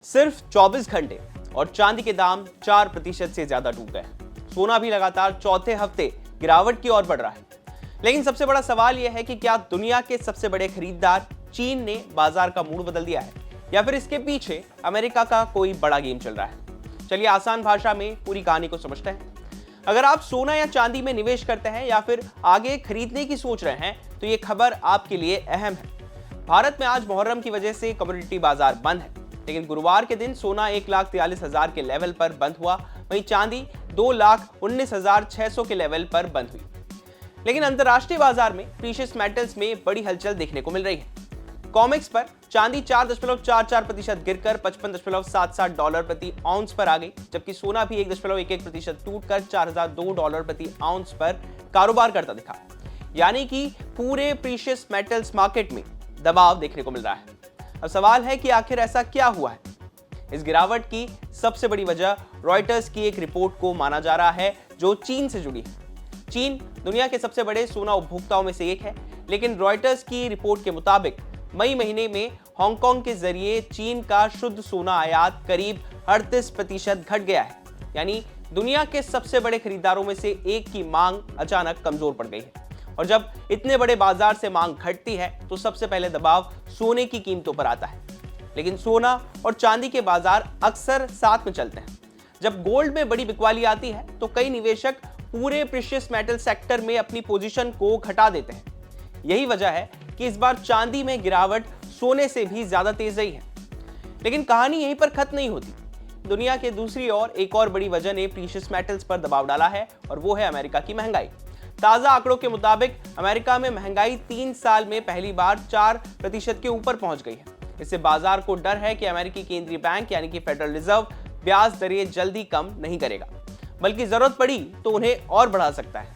सिर्फ 24 घंटे और चांदी के दाम 4% से ज्यादा डूब गए। सोना भी लगातार चौथे हफ्ते गिरावट की ओर बढ़ रहा है। लेकिन सबसे बड़ा सवाल यह है कि क्या दुनिया के सबसे बड़े खरीदार चीन ने बाजार का मूड बदल दिया है या फिर इसके पीछे अमेरिका का कोई बड़ा गेम चल रहा है। चलिए आसान भाषा में पूरी कहानी को समझते हैं। अगर आप सोना या चांदी में निवेश करते हैं या फिर आगे खरीदने की सोच रहे हैं तो ये खबर आपके लिए अहम है। भारत में आज मुहर्रम की वजह से कमोडिटी बाजार बंद है, लेकिन गुरुवार के दिन सोना 1,43,000 के लेवल पर बंद हुआ, वहीं चांदी 2,19,600 के लेवल पर बंद हुई। लेकिन अंतर्राष्ट्रीय बाजार में प्रीशियस मेटल्स में बड़ी हलचल देखने को मिल रही है। कॉमेक्स पर चांदी 4.44% गिरकर $55.77 प्रति आउंस पर आ गई, जबकि सोना भी 1.11% टूटकर $4,002 प्रति आउंस पर कारोबार करता दिखा। यानी कि पूरे प्रीशियस मेटल्स मार्केट में दबाव देखने को मिल रहा है। अब सवाल है कि आखिर ऐसा क्या हुआ है। इस गिरावट की सबसे बड़ी वजह रॉयटर्स की एक रिपोर्ट को माना जा रहा है जो चीन से जुड़ी है। चीन दुनिया के सबसे बड़े सोना उपभोक्ताओं में से एक है, लेकिन रॉयटर्स की रिपोर्ट के मुताबिक मई महीने में हांगकांग के जरिए चीन का शुद्ध सोना आयात करीब 38% घट गया है। यानी दुनिया के सबसे बड़े खरीदारों में से एक की मांग अचानक कमजोर पड़ गई है। और जब इतने बड़े बाजार से मांग घटती है तो सबसे पहले दबाव सोने की कीमतों पर आता है। लेकिन सोना और चांदी के बाजार अक्सर साथ में चलते हैं। जब गोल्ड में बड़ी बिकवाली आती है तो कई निवेशक पूरे प्रीशियस मेटल सेक्टर में अपनी पोजीशन को घटा देते हैं। यही वजह है कि इस बार चांदी में गिरावट सोने से भी ज्यादा तेज रही है। लेकिन कहानी यहीं पर खत्म नहीं होती। दुनिया के दूसरी ओर एक और बड़ी वजह ने प्रीशियस मेटल्स पर दबाव डाला है और वो है अमेरिका की महंगाई। ताजा आंकड़ों के मुताबिक अमेरिका में महंगाई 3 साल में पहली बार 4% के ऊपर पहुंच गई है। इससे बाजार को डर है कि अमेरिकी केंद्रीय बैंक यानी कि फेडरल रिजर्व ब्याज दरें जल्दी कम नहीं करेगा, बल्कि जरूरत पड़ी तो उन्हें और बढ़ा सकता है।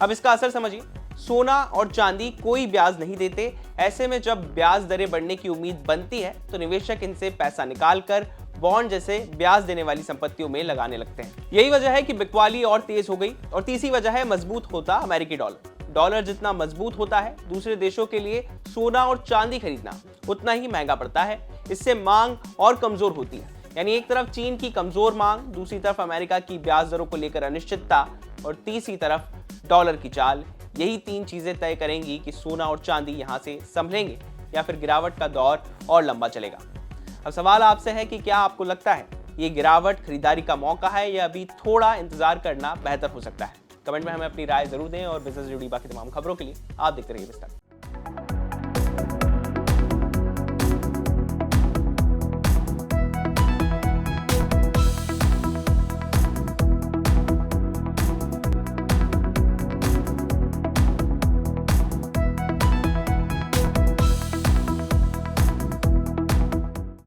अब इसका असर समझिए। सोना और चांदी कोई ब्याज नहीं देते। ऐसे में जब ब्याज दरें बढ़ने की उम्मीद बनती है तो निवेशक इनसे पैसा निकालकर बॉन्ड जैसे ब्याज देने वाली संपत्तियों में लगाने लगते हैं। यही वजह है कि बिकवाली और तेज हो गई। और तीसरी वजह है मजबूत होता अमेरिकी डॉलर। डॉलर जितना मजबूत होता है, दूसरे देशों के लिए सोना और चांदी खरीदना उतना ही महंगा पड़ता है। इससे मांग और कमजोर होती है। यानी एक तरफ चीन की कमजोर मांग, दूसरी तरफ अमेरिका की ब्याज दरों को लेकर अनिश्चितता और तीसरी तरफ डॉलर की चाल। यही 3 चीजें तय करेंगी कि सोना और चांदी यहां से संभलेंगे या फिर गिरावट का दौर और लंबा चलेगा। अब सवाल आपसे है कि क्या आपको लगता है ये गिरावट खरीदारी का मौका है या अभी थोड़ा इंतजार करना बेहतर हो सकता है। कमेंट में हमें अपनी राय जरूर दें और बिजनेस से जुड़ी बाकी तमाम खबरों के लिए आप देखते रहिए विस्तार।